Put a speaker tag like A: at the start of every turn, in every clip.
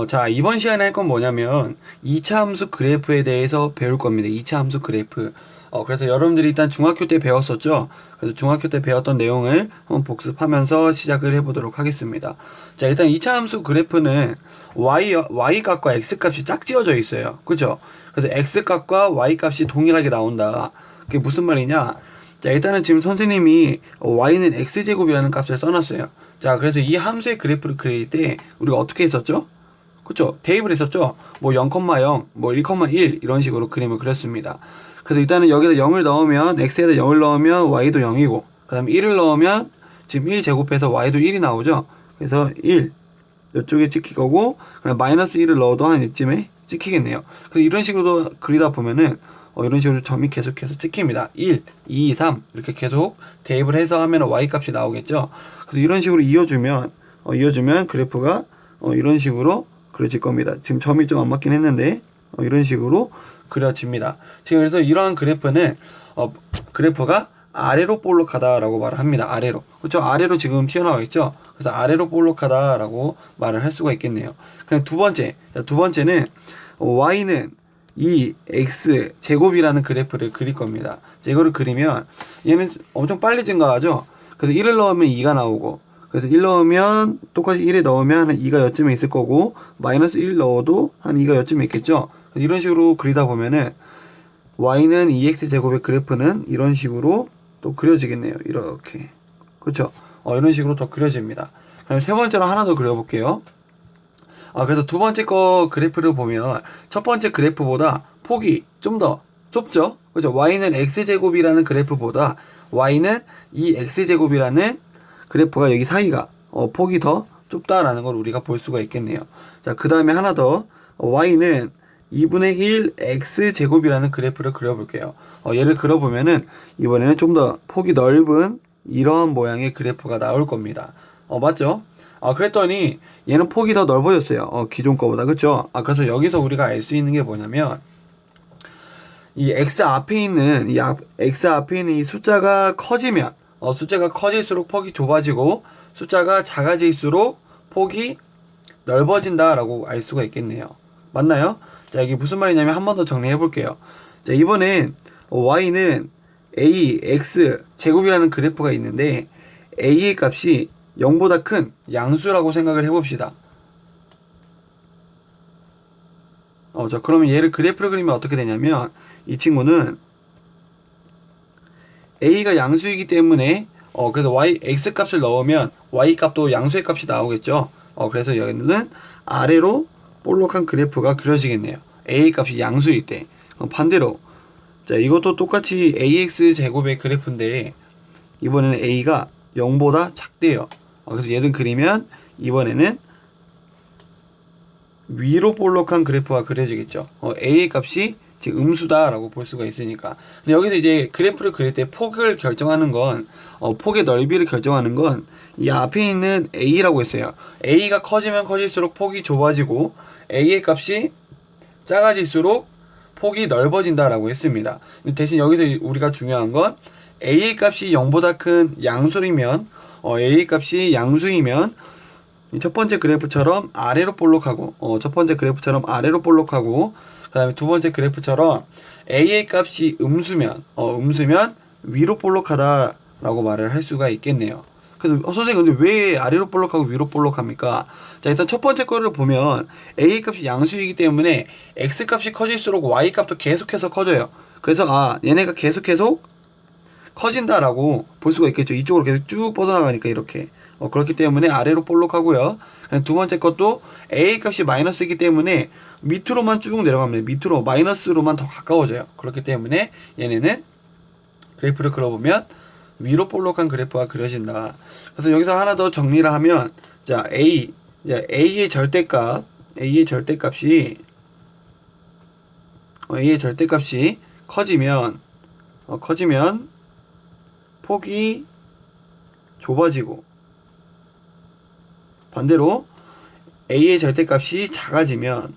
A: 자, 이번 시간에 할 건 뭐냐면 2차 함수 그래프에 대해서 배울 겁니다. 2차 함수 그래프. 그래서 여러분들이 일단 중학교 때 배웠었죠? 그래서 중학교 때 배웠던 내용을 한번 복습하면서 시작을 해보도록 하겠습니다. 자, 일단 2차 함수 그래프는 y 값과 x 값이 짝지어져 있어요. 그죠? 그래서 x 값과 y 값이 동일하게 나온다. 그게 무슨 말이냐? 자, 일단은 지금 선생님이 y는 x제곱이라는 값을 써놨어요. 자, 그래서 이 함수의 그래프를 그릴 때 우리가 어떻게 했었죠? 그쵸? 대입을 했었죠? 뭐 0,0, 뭐 1,1 이런 식으로 그림을 그렸습니다. 그래서 일단은 여기다 0을 넣으면 x에다 0을 넣으면 y도 0이고 그 다음에 1을 넣으면 지금 1 제곱해서 y도 1이 나오죠? 그래서 1 이쪽에 찍힐 거고 그냥 마이너스 1을 넣어도 한 이쯤에 찍히겠네요. 그래서 이런 식으로 그리다 보면은 이런 식으로 점이 계속해서 찍힙니다. 1, 2, 3 이렇게 계속 대입을 해서 하면 y 값이 나오겠죠? 그래서 이런 식으로 이어주면 그래프가 이런 식으로 그려질 겁니다. 지금 점이 좀 안 맞긴 했는데 이런 식으로 그려집니다. 지금 그래서 이러한 그래프는 그래프가 아래로 볼록하다라고 말을 합니다. 아래로. 그렇죠? 아래로 지금 튀어나와 있죠? 그래서 아래로 볼록하다라고 말을 할 수가 있겠네요. 그럼 두 번째는 y는 이 x 제곱이라는 그래프를 그릴 겁니다. 이거를 그리면 얘는 엄청 빨리 증가하죠? 그래서 1을 넣으면 2가 나오고 그래서 1 넣으면 똑같이 1에 넣으면 한 2가 여쯤에 있을 거고 마이너스 1 넣어도 한 2가 여쯤에 있겠죠. 이런 식으로 그리다 보면은 y는 2x제곱의 그래프는 이런 식으로 또 그려지겠네요. 이렇게. 그렇죠? 이런 식으로 더 그려집니다. 그럼 세 번째로 하나 더 그려볼게요. 그래서 두 번째 거 그래프를 보면 첫 번째 그래프보다 폭이 좀 더 좁죠? 그죠? y는 x제곱이라는 그래프보다 y는 2x제곱이라는 그래프가 여기 사이가 폭이 더 좁다라는 걸 우리가 볼 수가 있겠네요. 자, 그 다음에 하나 더 y는 2분의 1 x제곱이라는 그래프를 그려볼게요. 얘를 그려보면은 이번에는 좀 더 폭이 넓은 이런 모양의 그래프가 나올 겁니다. 맞죠? 그랬더니 얘는 폭이 더 넓어졌어요. 기존 거보다. 그쵸? 그래서 여기서 우리가 알 수 있는 게 뭐냐면 이 x 앞에 있는 이 숫자가 커지면 숫자가 커질수록 폭이 좁아지고 숫자가 작아질수록 폭이 넓어진다라고 알 수가 있겠네요. 맞나요? 자, 이게 무슨 말이냐면 한 번 더 정리해 볼게요. 자, 이번엔 y는 ax 제곱이라는 그래프가 있는데 a의 값이 0보다 큰 양수라고 생각을 해봅시다. 자, 그러면 얘를 그래프를 그리면 어떻게 되냐면 이 친구는 a가 양수이기 때문에 그래서 x 값을 넣으면 y 값도 양수의 값이 나오겠죠. 그래서 여기는 아래로 볼록한 그래프가 그려지겠네요. a 값이 양수일 때. 반대로 자, 이것도 똑같이 ax 제곱의 그래프인데 이번에는 a가 0보다 작대요. 그래서 얘는 그리면 이번에는 위로 볼록한 그래프가 그려지겠죠. a의 값이 지금 음수다라고 볼 수가 있으니까. 근데 여기서 이제 그래프를 그릴 때 폭을 결정하는 건 폭의 넓이를 결정하는 건 이 앞에 있는 a라고 했어요. a가 커지면 커질수록 폭이 좁아지고 a의 값이 작아질수록 폭이 넓어진다라고 했습니다. 대신 여기서 우리가 중요한 건 a의 값이 0보다 큰 양수이면 a의 값이 양수이면 첫 번째 그래프처럼 아래로 볼록하고 그 다음에 두 번째 그래프처럼 a의 값이 음수면 위로 볼록하다라고 말을 할 수가 있겠네요. 그래서 선생님 근데 왜 아래로 볼록하고 위로 볼록합니까? 자, 일단 첫 번째 거를 보면 a 값이 양수이기 때문에 x 값이 커질수록 y 값도 계속해서 커져요. 그래서 얘네가 계속 커진다라고 볼 수가 있겠죠. 이쪽으로 계속 쭉 뻗어나가니까 이렇게. 그렇기 때문에 아래로 볼록하고요. 두 번째 것도 a 값이 마이너스이기 때문에 밑으로만 쭉 내려갑니다. 밑으로 마이너스로만 더 가까워져요. 그렇기 때문에 얘네는 그래프를 그려보면 위로 볼록한 그래프가 그려진다. 그래서 여기서 하나 더 정리를 하면 자, a의 절대값이 커지면 폭이 좁아지고 반대로 a의 절대값이 작아지면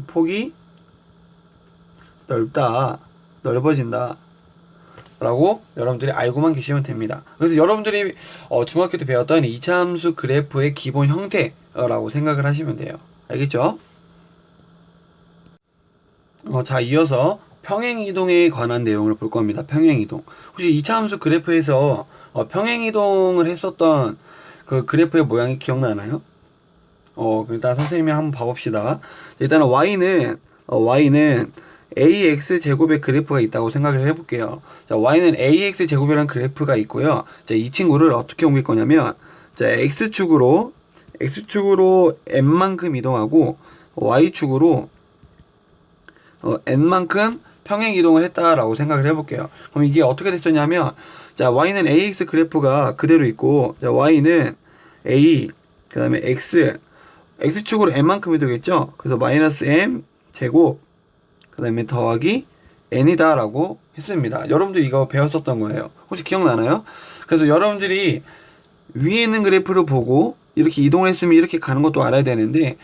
A: 폭이 넓어진다 라고 여러분들이 알고만 계시면 됩니다. 그래서 여러분들이 중학교 때 배웠던 이차함수 그래프의 기본 형태라고 생각을 하시면 돼요. 알겠죠? 자, 이어서 평행이동에 관한 내용을 볼 겁니다. 평행이동. 혹시 이차함수 그래프에서 평행이동을 했었던 그 그래프의 모양이 기억나나요? 일단 선생님이 한번 봐봅시다. 일단은 y는 ax 제곱의 그래프가 있다고 생각을 해볼게요. 자, y는 ax 제곱이라는 그래프가 있고요. 자, 이 친구를 어떻게 옮길 거냐면, 자, x축으로 n만큼 이동하고 y축으로 n만큼 평행 이동을 했다라고 생각을 해볼게요. 그럼 이게 어떻게 됐었냐면, 자, y는 ax 그래프가 그대로 있고, 자, y는 a, 그 다음에 x축으로 n만큼 이동했죠. 그래서 마이너스 m 제곱, 그 다음에 더하기 n이다 라고 했습니다. 여러분들 이거 배웠었던 거예요. 혹시 기억나나요? 그래서 여러분들이 위에 있는 그래프를 보고 이렇게 이동을 했으면 이렇게 가는 것도 알아야 되는데,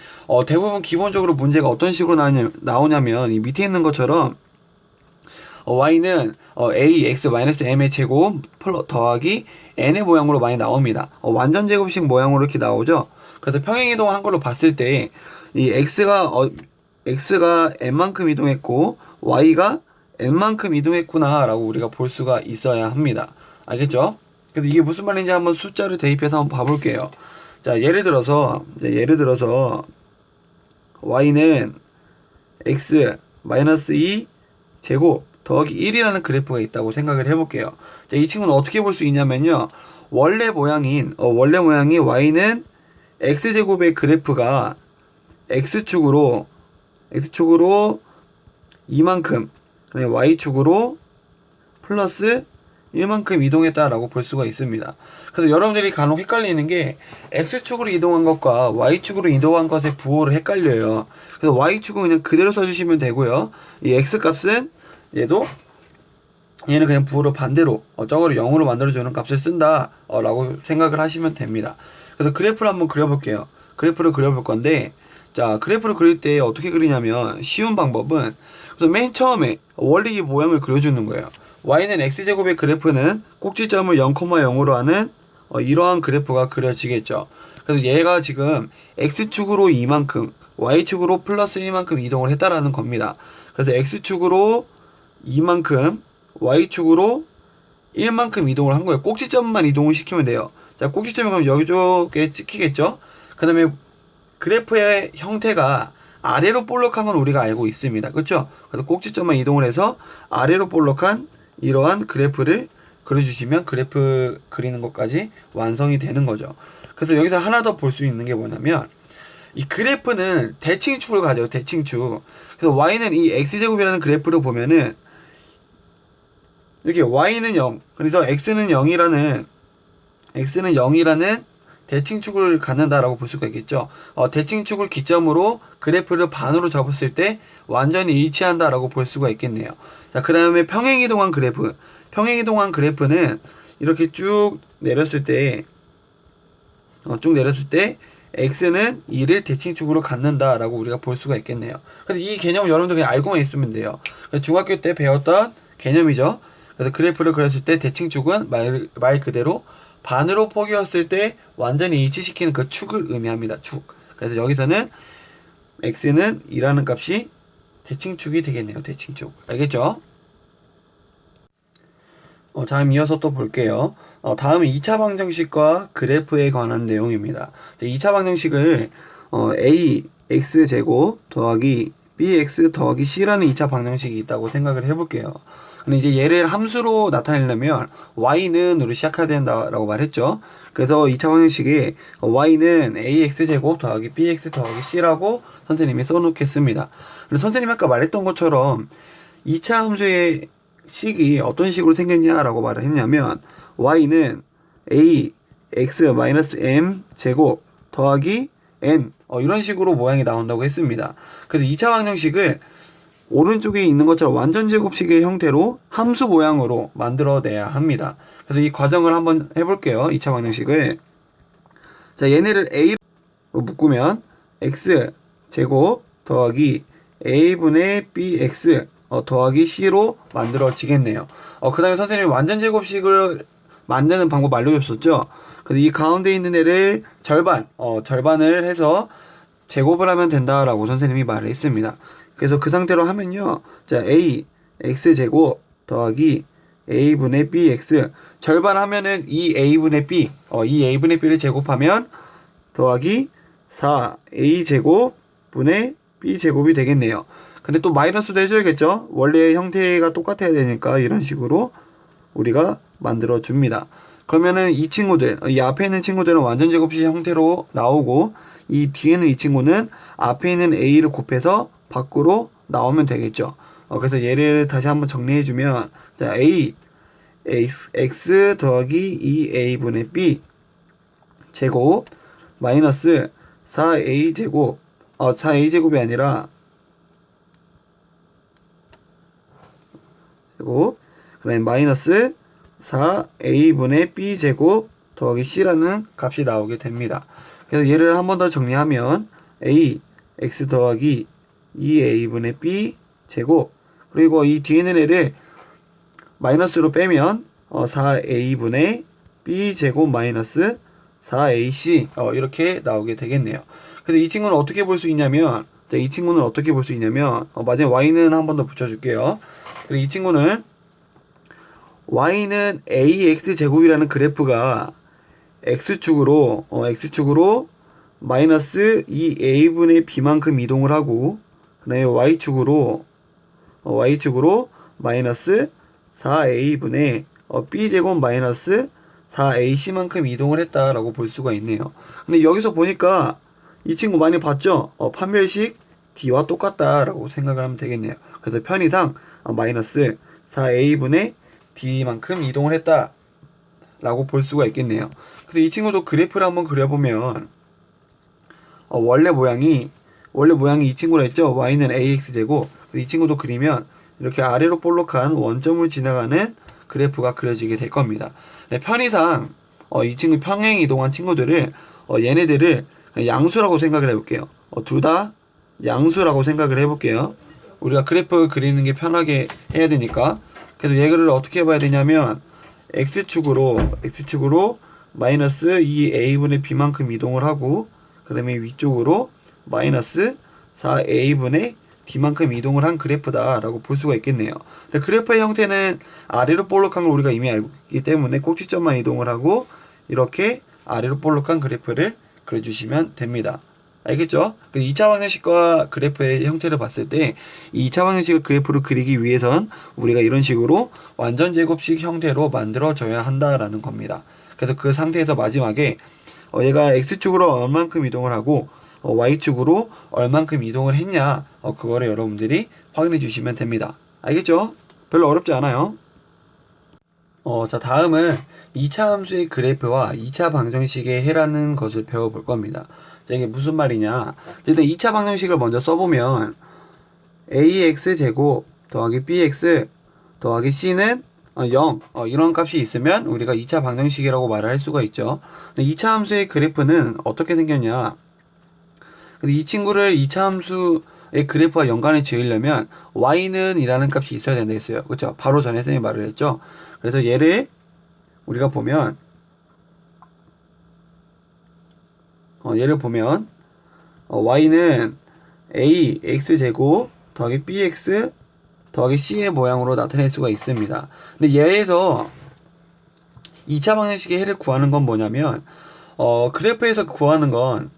A: 대부분 기본적으로 문제가 어떤 식으로 나오냐면 이 밑에 있는 것처럼 y는 ax-m의 제곱 더하기 n의 모양으로 많이 나옵니다. 완전 제곱식 모양으로 이렇게 나오죠. 그래서 평행이동 한 걸로 봤을 때 이 x가 n만큼 이동했고 y가 n만큼 이동했구나 라고 우리가 볼 수가 있어야 합니다. 알겠죠? 그래서 이게 무슨 말인지 한번 숫자를 대입해서 한번 봐볼게요. 자, 예를 들어서 y는 x 마이너스 2 제곱 더하기 1이라는 그래프가 있다고 생각을 해볼게요. 자, 이 친구는 어떻게 볼 수 있냐면요. 원래 모양이 y는 x제곱의 그래프가 x축으로 이만큼, y축으로 플러스 1만큼 이동했다라고 볼 수가 있습니다. 그래서 여러분들이 간혹 헷갈리는 게 x축으로 이동한 것과 y축으로 이동한 것의 부호를 헷갈려요. 그래서 y축은 그냥 그대로 써주시면 되고요. 이 x값은 얘는 그냥 부호로 반대로 저거를 0으로 만들어주는 값을 쓴다 라고 생각을 하시면 됩니다. 그래서 그래프를 한번 그려볼게요. 그래프를 그려볼 건데, 자, 그래프를 그릴 때 어떻게 그리냐면 쉬운 방법은, 그래서 맨 처음에 원래 이 모양을 그려주는 거예요. y는 x제곱의 그래프는 꼭지점을 0,0으로 하는 이러한 그래프가 그려지겠죠. 그래서 얘가 지금 x축으로 이만큼, y축으로 플러스 1만큼 이동을 했다라는 겁니다. 그래서 x축으로 이만큼, y축으로 1만큼 이동을 한 거예요. 꼭지점만 이동을 시키면 돼요. 자, 꼭지점이 그럼 여기쪽에 찍히겠죠? 그 다음에 그래프의 형태가 아래로 볼록한 건 우리가 알고 있습니다. 그렇죠? 그래서 꼭지점만 이동을 해서 아래로 볼록한 이러한 그래프를 그려주시면 그래프 그리는 것까지 완성이 되는 거죠. 그래서 여기서 하나 더 볼 수 있는 게 뭐냐면, 이 그래프는 대칭축을 가져요. 대칭축. 그래서 y는 이 x제곱이라는 그래프를 보면은 이렇게 y는 0, 그래서 x는 0이라는 대칭축을 갖는다라고 볼 수가 있겠죠. 대칭축을 기점으로 그래프를 반으로 접었을 때 완전히 일치한다라고 볼 수가 있겠네요. 자, 그 다음에 평행이동한 그래프는 이렇게 쭉 내렸을 때 x는 2를 대칭축으로 갖는다라고 우리가 볼 수가 있겠네요. 그래서 이 개념을 여러분들 그냥 알고만 있으면 돼요. 중학교 때 배웠던 개념이죠. 그래서 그래프를 그렸을 때 대칭축은 말 그대로 반으로 포개었을 때 완전히 일치시키는 그 축을 의미합니다. 축. 그래서 여기서는 x는 2라는 값이 대칭축이 되겠네요. 대칭축. 알겠죠? 다음 이어서 또 볼게요. 다음은 2차 방정식과 그래프에 관한 내용입니다. 2차 방정식을 a x제곱 더하기 bx 더하기 c라는 2차 방정식이 있다고 생각을 해볼게요. 근데 이제 얘를 함수로 나타내려면 y는으로 시작해야 된다라고 말했죠. 그래서 2차 방정식에 y는 ax제곱 더하기 bx 더하기 c라고 선생님이 써놓겠습니다. 그래서 선생님이 아까 말했던 것처럼 2차 함수의 식이 어떤 식으로 생겼냐라고 말을 했냐면, y는 a x-m 제곱 더하기 n 이런 식으로 모양이 나온다고 했습니다. 그래서 2차 방정식을 오른쪽에 있는 것처럼 완전 제곱식의 형태로 함수 모양으로 만들어내야 합니다. 그래서 이 과정을 한번 해볼게요. 2차 방정식을. 자, 얘네를 a로 묶으면 x 제곱 더하기 a분의 bx 더하기 C로 만들어지겠네요. 그 다음에 선생님이 완전 제곱식을 만드는 방법 알려줬었죠. 그래서 이 가운데 있는 애를 절반을 해서 제곱을 하면 된다라고 선생님이 말을 했습니다. 그래서 그 상태로 하면요. 자, A, X제곱 더하기 A분의 BX. 절반 하면은 이 A분의 B, 이 A분의 B를 제곱하면 더하기 4A제곱 분의 B제곱이 되겠네요. 근데 또 마이너스도 해줘야겠죠? 원래 형태가 똑같아야 되니까 이런 식으로 우리가 만들어 줍니다. 그러면은 이 친구들, 이 앞에 있는 친구들은 완전 제곱식 형태로 나오고 이 뒤에 있는 이 친구는 앞에 있는 A를 곱해서 밖으로 나오면 되겠죠. 그래서 얘를 다시 한번 정리해주면 자, A, X 더하기 2A분의 B 제곱 마이너스 4A제곱 4A제곱이 아니라 제곱 그다음에 마이너스 4A분의 B제곱 더하기 C라는 값이 나오게 됩니다. 그래서 얘를 한 번 더 정리하면 A, X 더하기 2A분의 B 제곱 그리고 이 뒤에 있는 애를 마이너스로 빼면 4A분의 B 제곱 마이너스 4AC 이렇게 나오게 되겠네요. 그래서 이 친구는 어떻게 볼 수 있냐면 마지막 Y는 한 번 더 붙여줄게요. 그리고 이 친구는 Y는 AX 제곱이라는 그래프가 X축으로 마이너스 2A분의 B만큼 이동을 하고 그 다음에 Y축으로 마이너스 4A분의 B제곱 마이너스 4AC만큼 이동을 했다라고 볼 수가 있네요. 근데 여기서 보니까 이 친구 많이 봤죠? 판별식 D와 똑같다라고 생각을 하면 되겠네요. 그래서 편의상 마이너스 4A분의 D만큼 이동을 했다라고 볼 수가 있겠네요. 그래서 이 친구도 그래프를 한번 그려보면 원래 모양이 이 친구라 했죠? Y는 AX제곱. 이 친구도 그리면 이렇게 아래로 볼록한 원점을 지나가는 그래프가 그려지게 될 겁니다. 네, 편의상 이 친구 평행 이동한 친구들을 얘네들을 양수라고 생각을 해볼게요. 둘 다 양수라고 생각을 해볼게요. 우리가 그래프 그리는 게 편하게 해야 되니까. 그래서 얘를 어떻게 봐야 되냐면 X축으로 마이너스 2A분의 B만큼 이동을 하고 그 다음에 위쪽으로 마이너스 4A분의 D만큼 이동을 한 그래프다라고 볼 수가 있겠네요. 그래프의 형태는 아래로 볼록한 걸 우리가 이미 알고 있기 때문에 꼭지점만 이동을 하고 이렇게 아래로 볼록한 그래프를 그려주시면 됩니다. 알겠죠? 2차 방정식과 그래프의 형태를 봤을 때 이 2차 방정식의 그래프를 그리기 위해선 우리가 이런 식으로 완전 제곱식 형태로 만들어줘야 한다라는 겁니다. 그래서 그 상태에서 마지막에 얘가 X축으로 얼만큼 이동을 하고 Y축으로 얼만큼 이동을 했냐 그거를 여러분들이 확인해 주시면 됩니다. 알겠죠? 별로 어렵지 않아요. 자, 다음은 2차 함수의 그래프와 2차 방정식의 해라는 것을 배워볼 겁니다. 자, 이게 무슨 말이냐. 일단 2차 방정식을 먼저 써보면 AX제곱 더하기 BX 더하기 C는 0 이런 값이 있으면 우리가 2차 방정식이라고 말을 할 수가 있죠. 2차 함수의 그래프는 어떻게 생겼냐. 이 친구를 2차 함수의 그래프와 연관을 지으려면 y는 이라는 값이 있어야 된다 했어요. 그렇죠? 바로 전에 선생님이 말을 했죠. 그래서 얘를 우리가 보면 y는 a x제곱 더하기 bx 더하기 c의 모양으로 나타낼 수가 있습니다. 근데 얘에서 2차 방정식의 해를 구하는 건 뭐냐면 그래프에서 구하는 건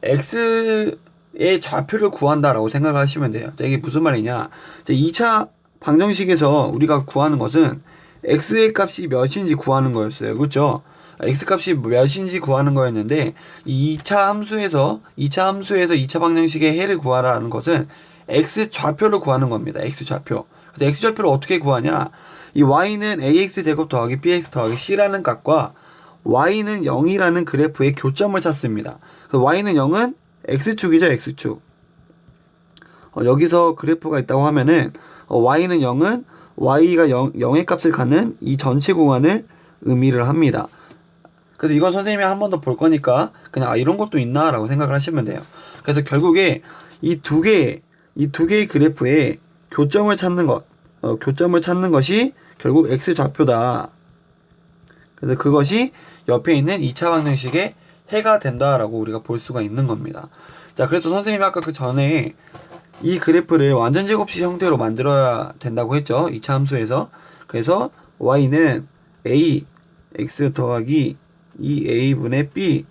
A: x의 좌표를 구한다라고 생각을 하시면 돼요. 자, 이게 무슨 말이냐. 자, 2차 방정식에서 우리가 구하는 것은 x의 값이 몇인지 구하는 거였어요. 그렇죠? x 값이 몇인지 구하는 거였는데 이 2차 함수에서 2차 방정식의 해를 구하라는 것은 x 좌표를 구하는 겁니다. x 좌표. 그래서 x 좌표를 어떻게 구하냐? 이 y는 ax 제곱 더하기 bx 더하기 c라는 값과 y는 0이라는 그래프의 교점을 찾습니다. y는 0은 x축이죠, x축. 여기서 그래프가 있다고 하면은 y는 0은 y가 0의 값을 갖는 이 전체 구간을 의미를 합니다. 그래서 이건 선생님이 한 번 더 볼 거니까 그냥 이런 것도 있나 라고 생각을 하시면 돼요. 그래서 결국에 이 두 개의 그래프의 교점을 찾는 것, 교점을 찾는 것이 결국 x좌표다. 그래서 그것이 옆에 있는 2차 방정식의 해가 된다라고 우리가 볼 수가 있는 겁니다. 자, 그래서 선생님이 아까 그 전에 이 그래프를 완전 제곱식 형태로 만들어야 된다고 했죠. 2차 함수에서. 그래서 y는 a x 더하기 2a분의 b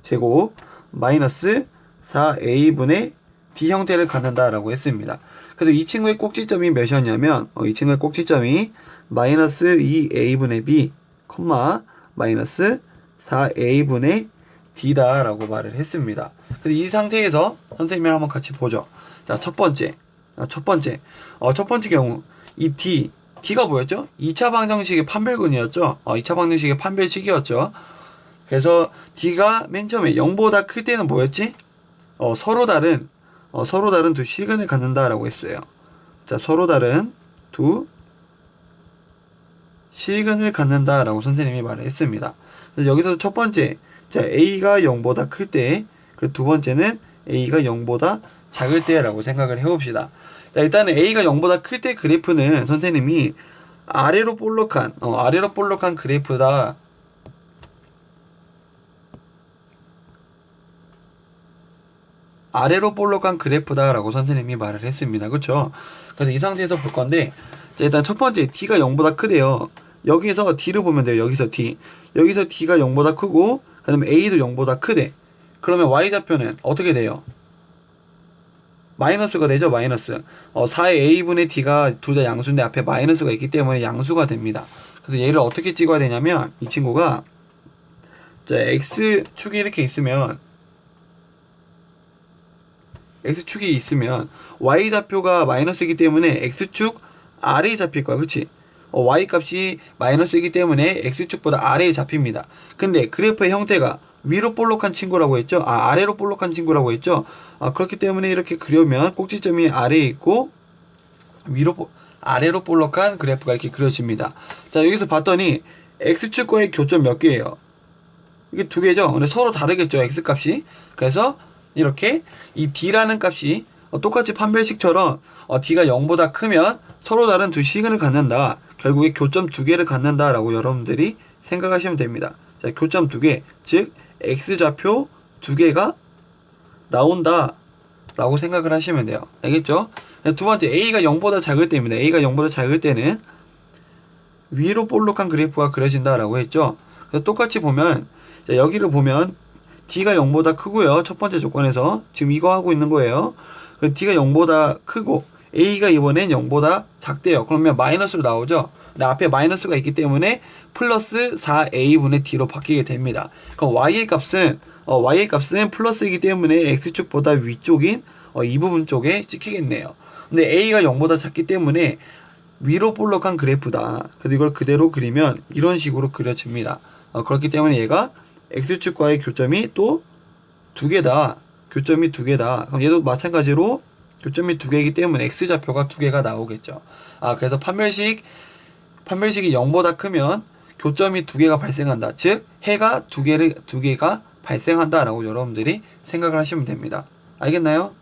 A: 제곱 마이너스 4a분의 d 형태를 갖는다라고 했습니다. 그래서 이 친구의 꼭지점이 몇이었냐면 이 친구의 꼭지점이 마이너스 2a분의 b, 마이너스 4a분의 d다라고 말을 했습니다. 그래서 이 상태에서 선생님이랑 한번 같이 보죠. 자, 첫 번째 경우 이 d가 뭐였죠? 2차 방정식의 판별근이었죠. 2차 방정식의 판별식이었죠. 그래서 d가 맨 처음에 0보다 클 때는 뭐였지? 서로 다른 두 실근을 갖는다라고 했어요. 자, 서로 다른 두 실근을 갖는다라고 선생님이 말을 했습니다. 그래서 여기서 첫 번째, 자, a가 0보다 클 때, 그리고 두 번째는 a가 0보다 작을 때라고 생각을 해봅시다. 자, 일단은 a가 0보다 클 때 그래프는 선생님이 아래로 볼록한 그래프다. 아래로 볼록한 그래프다라고 선생님이 말을 했습니다. 그쵸? 그래서 이 상태에서 볼 건데, 자, 일단 첫 번째, d가 0보다 크대요. 여기서 d를 보면 돼요. 여기서 d가 0보다 크고, 그 다음에 a도 0보다 크대. 그러면 y좌표는 어떻게 돼요? 마이너스가 되죠. 마이너스. 4의 a분의 d가 둘 다 양수인데 앞에 마이너스가 있기 때문에 양수가 됩니다. 그래서 얘를 어떻게 찍어야 되냐면, 이 친구가, 자, x축이 이렇게 있으면 y좌표가 마이너스이기 때문에 x축 아래에 잡힐 거야. 그치? y값이 마이너스이기 때문에 x축보다 아래에 잡힙니다. 근데 그래프의 형태가 위로 볼록한 친구라고 했죠? 아래로 볼록한 친구라고 했죠? 그렇기 때문에 이렇게 그려면 꼭지점이 아래에 있고 아래로 볼록한 그래프가 이렇게 그려집니다. 자, 여기서 봤더니 x축과의 교점 몇 개예요? 이게 두 개죠? 근데 서로 다르겠죠? x값이. 그래서 이렇게 이 d라는 값이 똑같이 판별식처럼 d가 0보다 크면 서로 다른 두 시근을 갖는다. 결국에 교점 두 개를 갖는다 라고 여러분들이 생각하시면 됩니다. 자, 교점 두 개, 즉 x좌표 두 개가 나온다 라고 생각을 하시면 돼요. 알겠죠? 두 번째, a가 0보다 작을 때입니다. a가 0보다 작을 때는 위로 볼록한 그래프가 그려진다 라고 했죠. 그래서 똑같이 보면, 자, 여기를 보면 d가 0보다 크고요. 첫 번째 조건에서 지금 이거 하고 있는 거예요. d가 0보다 크고 a가 이번엔 0보다 작대요. 그러면 마이너스로 나오죠. 근데 앞에 마이너스가 있기 때문에 플러스 4a분의 d로 바뀌게 됩니다. 그럼 y의 값은 플러스이기 때문에 x축보다 위쪽인 이 부분 쪽에 찍히겠네요. 근데 a가 0보다 작기 때문에 위로 볼록한 그래프다. 그래서 이걸 그대로 그리면 이런 식으로 그려집니다. 그렇기 때문에 얘가 x축과의 교점이 또 두 개다. 교점이 두 개다. 그럼 얘도 마찬가지로 교점이 두 개이기 때문에 x좌표가 두 개가 나오겠죠. 그래서 판별식이 0보다 크면 교점이 두 개가 발생한다. 즉 해가 두 개가 발생한다라고 여러분들이 생각을 하시면 됩니다. 알겠나요?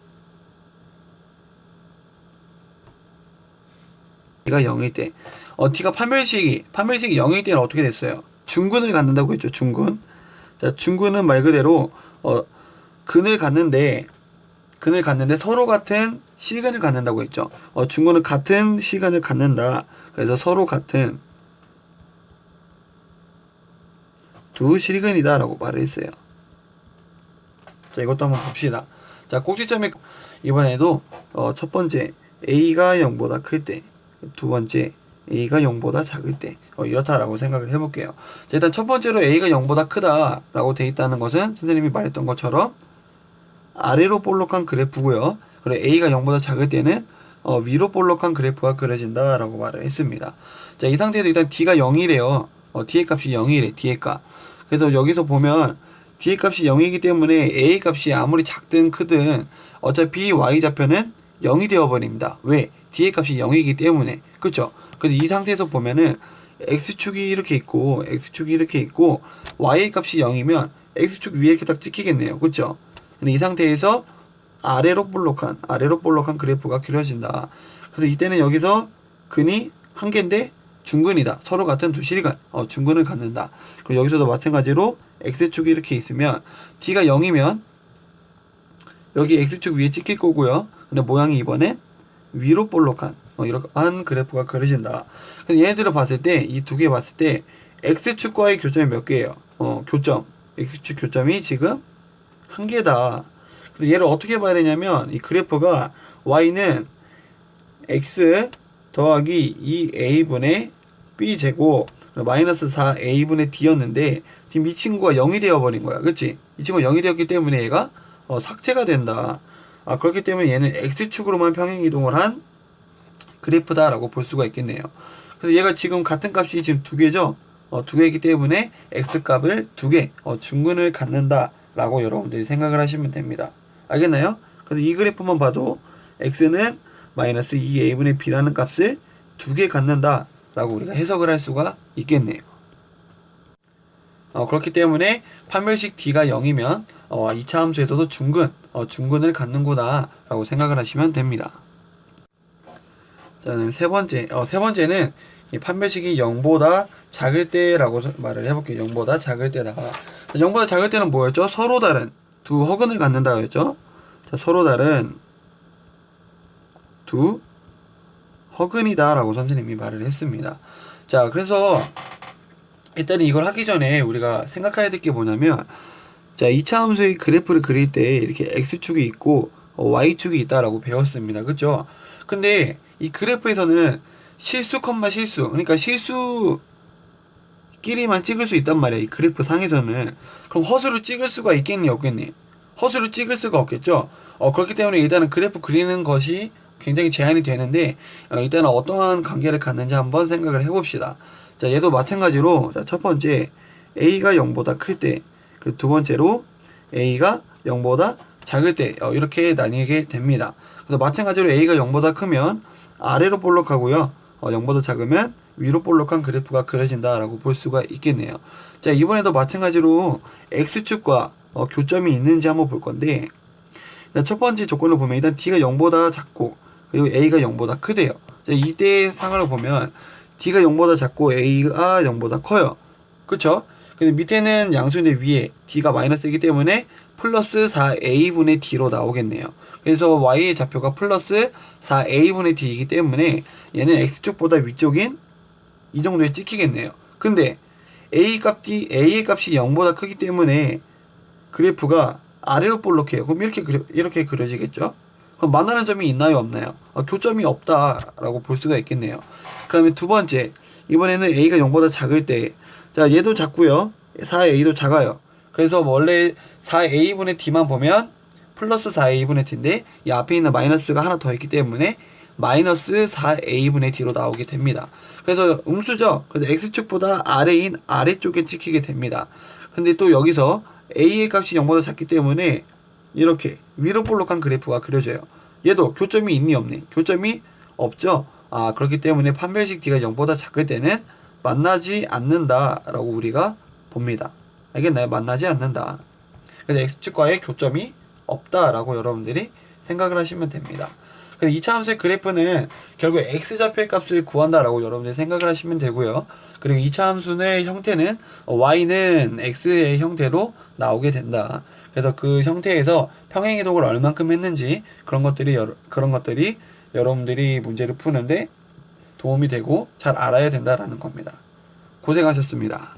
A: d가 0일 때, d가 판별식이 0일 때는 어떻게 됐어요? 중근을 갖는다고 했죠. 중근. 자, 중근은 말 그대로 근을 갖는데 서로 같은 시간을 갖는다고 했죠. 중근은 같은 시간을 갖는다. 그래서 서로 같은 두 실근이다 라고 말을 했어요. 자, 이것도 한번 봅시다. 자, 꼭지점이 이번에도 첫 번째 a가 0보다 클 때, 두 번째 a가 0보다 작을 때 이렇다라고 생각을 해볼게요. 자, 일단 첫 번째로 a가 0보다 크다라고 돼 있다는 것은 선생님이 말했던 것처럼 아래로 볼록한 그래프고요. 그리고 a가 0보다 작을 때는 위로 볼록한 그래프가 그려진다라고 말을 했습니다. 자, 이 상태에서 일단 d가 0이래요. d의 값이 0이래. d의 값. 그래서 여기서 보면 d의 값이 0이기 때문에 a 값이 아무리 작든 크든 어차피 y좌표는 0이 되어버립니다. 왜? d의 값이 0이기 때문에. 그쵸? 그래서 이 상태에서 보면은 x축이 이렇게 있고 y의 값이 0이면 x축 위에 이렇게 딱 찍히겠네요. 그쵸? 근데 이 상태에서 아래로 볼록한 그래프가 그려진다. 그래서 이때는 여기서 근이 한 개인데 중근이다. 서로 같은 두 실이 중근을 갖는다. 그리고 여기서도 마찬가지로 x축이 이렇게 있으면 d가 0이면 여기 x축 위에 찍힐 거고요. 근데 모양이 이번엔 위로 볼록한 이러한 그래프가 그려진다. 그래서 얘네들을 봤을 때 이 두 개 봤을 때 x축과의 교점이 몇 개예요? x축 교점이 지금 한 개다. 그래서 얘를 어떻게 봐야 되냐면 이 그래프가 y는 x 더하기 2a분의 b제곱 마이너스 4a분의 d였는데 지금 이 친구가 0이 되어버린 거야. 그치? 이 친구가 0이 되었기 때문에 얘가 삭제가 된다. 그렇기 때문에 얘는 x축으로만 평행이동을 한 그래프다라고 볼 수가 있겠네요. 그래서 얘가 지금 같은 값이 지금 두 개죠? 두 개이기 때문에 x값을 두 개, 중근을 갖는다라고 여러분들이 생각을 하시면 됩니다. 알겠나요? 그래서 이 그래프만 봐도 x는 마이너스 2a분의 b라는 값을 두 개 갖는다라고 우리가 해석을 할 수가 있겠네요. 그렇기 때문에 판별식 d가 0이면 2차 함수에서도 중근을 갖는구나 라고 생각을 하시면 됩니다. 자, 그다음 세 번째는 이 판별식이 0보다 작을 때라고 말을 해볼게요. 0보다 작을 때다. 0보다 작을 때는 뭐였죠? 서로 다른 두 허근을 갖는다고 했죠? 자, 서로 다른 두 허근이다 라고 선생님이 말을 했습니다. 자, 그래서 일단 이걸 하기 전에 우리가 생각해야 될 게 뭐냐면, 자, 2차 함수의 그래프를 그릴 때 이렇게 x축이 있고 y축이 있다라고 배웠습니다. 그죠? 근데 이 그래프에서는 실수, 그러니까 실수끼리만 찍을 수 있단 말이야. 이 그래프 상에서는. 그럼 허수를 찍을 수가 있겠니, 없겠니? 허수를 찍을 수가 없겠죠? 그렇기 때문에 일단은 그래프 그리는 것이 굉장히 제한이 되는데, 일단은 어떠한 관계를 갖는지 한번 생각을 해봅시다. 자, 얘도 마찬가지로, 자, 첫 번째, a가 0보다 클 때, 그리고 두 번째로, a가 0보다 작을 때, 이렇게 나뉘게 됩니다. 그래서 마찬가지로 a가 0보다 크면 아래로 볼록하고요. 0보다 작으면 위로 볼록한 그래프가 그려진다라고 볼 수가 있겠네요. 자, 이번에도 마찬가지로 x축과 교점이 있는지 한번 볼 건데, 첫 번째 조건을 보면 일단 d가 0보다 작고 그리고 a가 0보다 크대요. 자, 이때 상황을 보면 d가 0보다 작고 a가 0보다 커요. 그쵸? 근데 밑에는 양수인데 위에 d가 마이너스이기 때문에 플러스 4a분의 d로 나오겠네요. 그래서 y의 좌표가 플러스 4a분의 d이기 때문에 얘는 x축보다 위쪽인 이 정도에 찍히겠네요. 근데 a의 값이 0보다 크기 때문에 그래프가 아래로 볼록해요. 그럼 이렇게 그려지겠죠? 그럼 만나는 점이 있나요, 없나요? 교점이 없다라고 볼 수가 있겠네요. 그러면 두 번째, 이번에는 a가 0보다 작을 때, 자, 얘도 작고요. 4a도 작아요. 그래서 원래 4a분의 d만 보면 플러스 4a분의 d인데 이 앞에 있는 마이너스가 하나 더 있기 때문에 마이너스 4a분의 d로 나오게 됩니다. 그래서 음수죠. 그래서 x축보다 아래인 아래쪽에 찍히게 됩니다. 근데 또 여기서 a의 값이 0보다 작기 때문에 이렇게 위로 볼록한 그래프가 그려져요. 얘도 교점이 있니 없니? 교점이 없죠. 그렇기 때문에 판별식 d가 0보다 작을 때는 만나지 않는다라고 우리가 봅니다. 알겠나요? 만나지 않는다. 그래서 x축과의 교점이 없다라고 여러분들이 생각을 하시면 됩니다. 그래서 2차 함수의 그래프는 결국 x좌표의 값을 구한다라고 여러분들이 생각을 하시면 되고요. 그리고 2차 함수의 형태는 y는 x의 형태로 나오게 된다. 그래서 그 형태에서 평행이동을 얼만큼 했는지 그런 것들이 여러분들이 문제를 푸는데 도움이 되고 잘 알아야 된다라는 겁니다. 고생하셨습니다.